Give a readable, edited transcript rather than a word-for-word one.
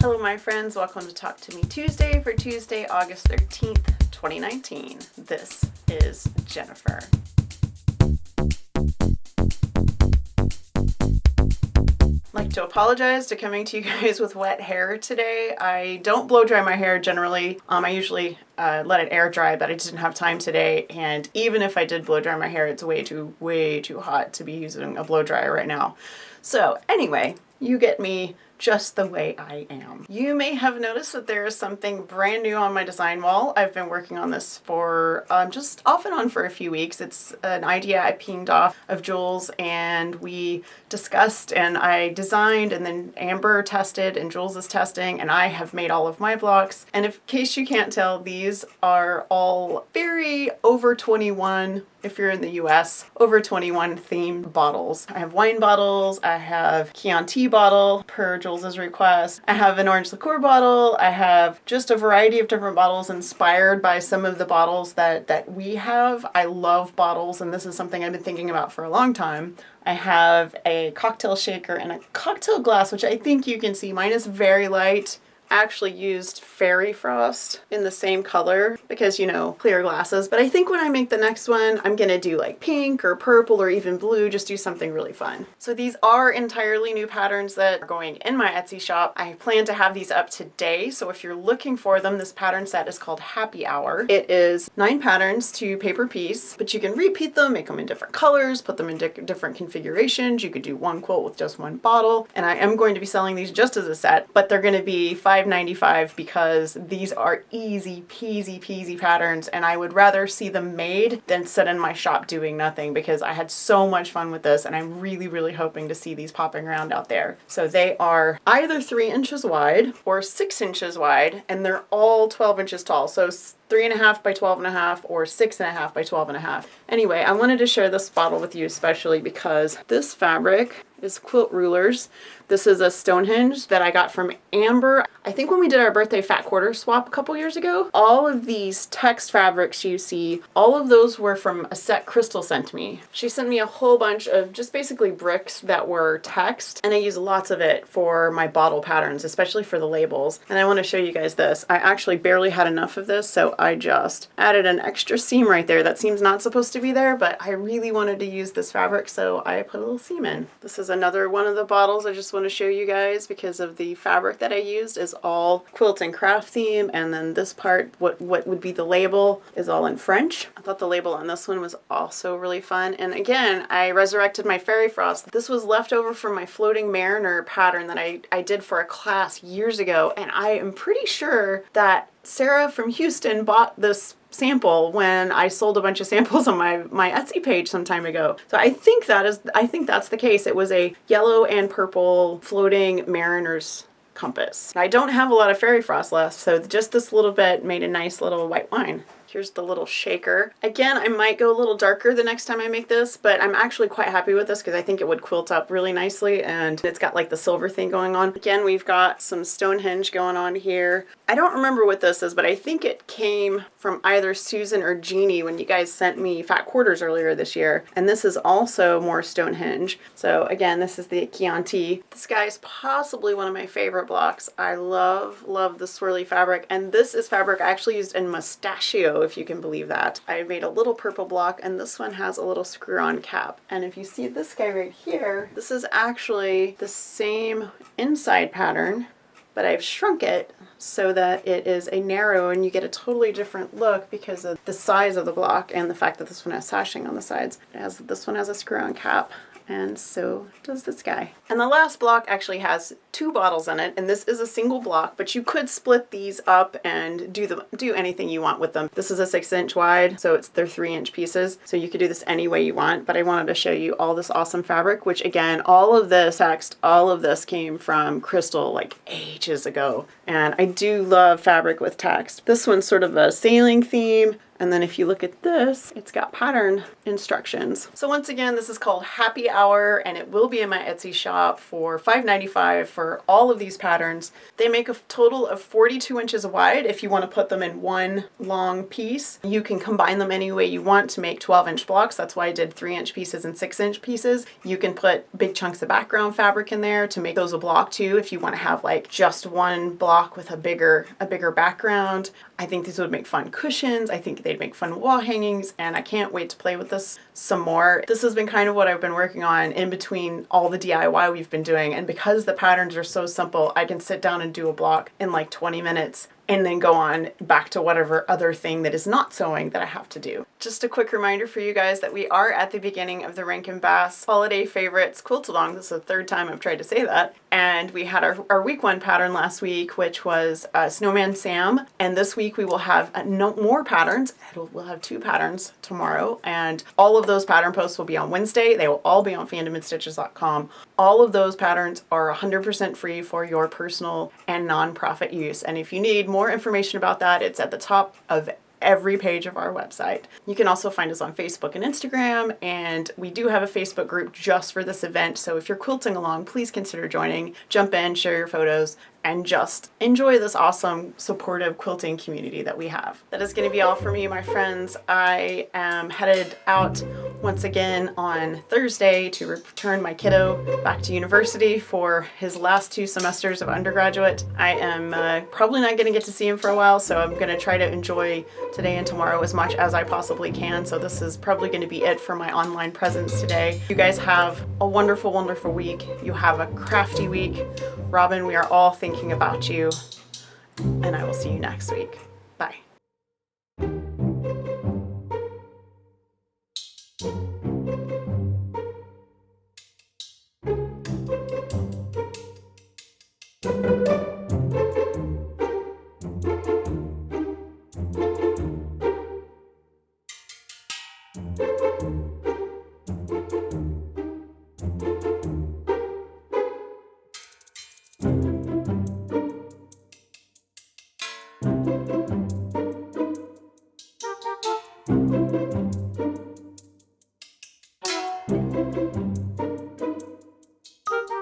Hello my friends, welcome to Talk to Me Tuesday for Tuesday, August 13th, 2019. This is Jennifer. I'd like to apologize to coming to you guys with wet hair today. I don't blow dry my hair generally. I usually let it air dry, but I didn't have time today. And even if I did blow dry my hair, it's way too hot to be using a blow dryer right now. So anyway, you get me just the way I am. You may have noticed that there is something brand new on my design wall. I've been working on this for just off and on for a few weeks. It's an idea I pinged off of Jules and we discussed and I designed, and then Amber tested and Jules is testing, and I have made all of my blocks. And in case you can't tell, these are all very over 21, if you're in the US, over 21 themed bottles. I have wine bottles, I have Chianti bottle per Jules's request, I have an orange liqueur bottle, I have just a variety of different bottles inspired by some of the bottles that we have. I love bottles, and this is something I've been thinking about for a long time. I have a cocktail shaker and a cocktail glass, which I think you can see. Mine is very light. I actually used fairy frost in the same color because, you know, clear glasses. But I think when I make the next one, I'm going to do like pink or purple or even blue, just do something really fun. So these are entirely new patterns that are going in my Etsy shop. I plan to have these up today. So if you're looking for them, this pattern set is called Happy Hour. It is 9 patterns to paper piece, but you can repeat them, make them in different colors, put them in different configurations. You could do one quilt with just one bottle. And I am going to be selling these just as a set, but they're going to be $5.95 because these are easy peasy patterns, and I would rather see them made than sit in my shop doing nothing, because I had so much fun with this and I'm really hoping to see these popping around out there. So they are either 3 inches wide or 6 inches wide, and they're all 12 inches tall. So 3.5 by 12.5 or 6.5 by 12.5. Anyway, I wanted to share this bottle with you especially because this fabric is Quilt Rulers. This is a Stonehenge that I got from Amber. I think when we did our birthday fat quarter swap a couple years ago, all of these text fabrics you see, all of those were from a set Crystal sent me. She sent me a whole bunch of just basically bricks that were text, and I use lots of it for my bottle patterns, especially for the labels. And I want to show you guys this. I actually barely had enough of this, so I just added an extra seam right there. That seam's not supposed to be there, but I really wanted to use this fabric, so I put a little seam in. This is another one of the bottles I just want to show you guys because of the fabric that I used is all quilt and craft theme, and then this part, what would be the label, is all in French. I thought the label on this one was also really fun. And again, I resurrected my fairy frost. This was left over from my floating mariner pattern that I did for a class years ago, and I am pretty sure that Sarah from Houston bought this sample when I sold a bunch of samples on my Etsy page some time ago. So I think that's the case. It was a yellow and purple floating mariner's compass. I don't have a lot of fairy frost left, so just this little bit made a nice little white wine. Here's the little shaker. Again, I might go a little darker the next time I make this, but I'm actually quite happy with this because I think it would quilt up really nicely, and it's got like the silver thing going on. Again, we've got some Stonehenge going on here. I don't remember what this is, but I think it came from either Susan or Jeannie when you guys sent me fat quarters earlier this year. And this is also more Stonehenge. So again, this is the Chianti. This guy is possibly one of my favorite blocks. I love the swirly fabric, and this is fabric I actually used in Mustachio, if you can believe that. I made a little purple block, and this one has a little screw-on cap. And if you see this guy right here, this is actually the same inside pattern, but I've shrunk it so that it is a narrow, and you get a totally different look because of the size of the block and the fact that this one has sashing on the sides. This one has a screw-on cap, and so does this guy. And the last block actually has 2 bottles in it, and this is a single block, but you could split these up and do anything you want with them. This is a 6-inch wide, so they're 3-inch pieces, so you could do this any way you want, but I wanted to show you all this awesome fabric, which again, all of this text, all of this came from Crystal like ages ago, and I do love fabric with text. This one's sort of a sailing theme. And then if you look at this, it's got pattern instructions. So once again, this is called Happy Hour, and it will be in my Etsy shop for $5.95 for for all of these patterns. They make a total of 42 inches wide if you want to put them in one long piece. You can combine them any way you want to make 12-inch blocks. That's why I did 3-inch pieces and 6-inch pieces. You can put big chunks of background fabric in there to make those a block too if you want to have like just one block with a bigger background. I think these would make fun cushions. I think they'd make fun wall hangings, and I can't wait to play with this some more. This has been kind of what I've been working on in between all the DIY we've been doing, and because the patterns are so simple, I can sit down and do a block in like 20 minutes and then go on back to whatever other thing that is not sewing that I have to do. Just a quick reminder for you guys that we are at the beginning of the Rankin Bass Holiday Favorites Quilt-Along. This is the third time I've tried to say that. And we had our week 1 pattern last week, which was Snowman Sam. And this week we will have no more patterns. We'll have 2 patterns tomorrow. And all of those pattern posts will be on Wednesday. They will all be on fandomandstitches.com. All of those patterns are 100% free for your personal and non-profit use. And if you need more information about that, it's at the top of every page of our website. You can also find us on Facebook and Instagram, and we do have a Facebook group just for this event. So if you're quilting along, please consider joining. Jump in, share your photos, and just enjoy this awesome, supportive quilting community that we have. That is going to be all for me, my friends. I am headed out once again on Thursday to return my kiddo back to university for his last 2 semesters of undergraduate. I am probably not going to get to see him for a while, so I'm going to try to enjoy today and tomorrow as much as I possibly can. So this is probably going to be it for my online presence today. You guys have a wonderful, wonderful week. You have a crafty week. Robin, we are all thinking about you, and I will see you next week. Bye.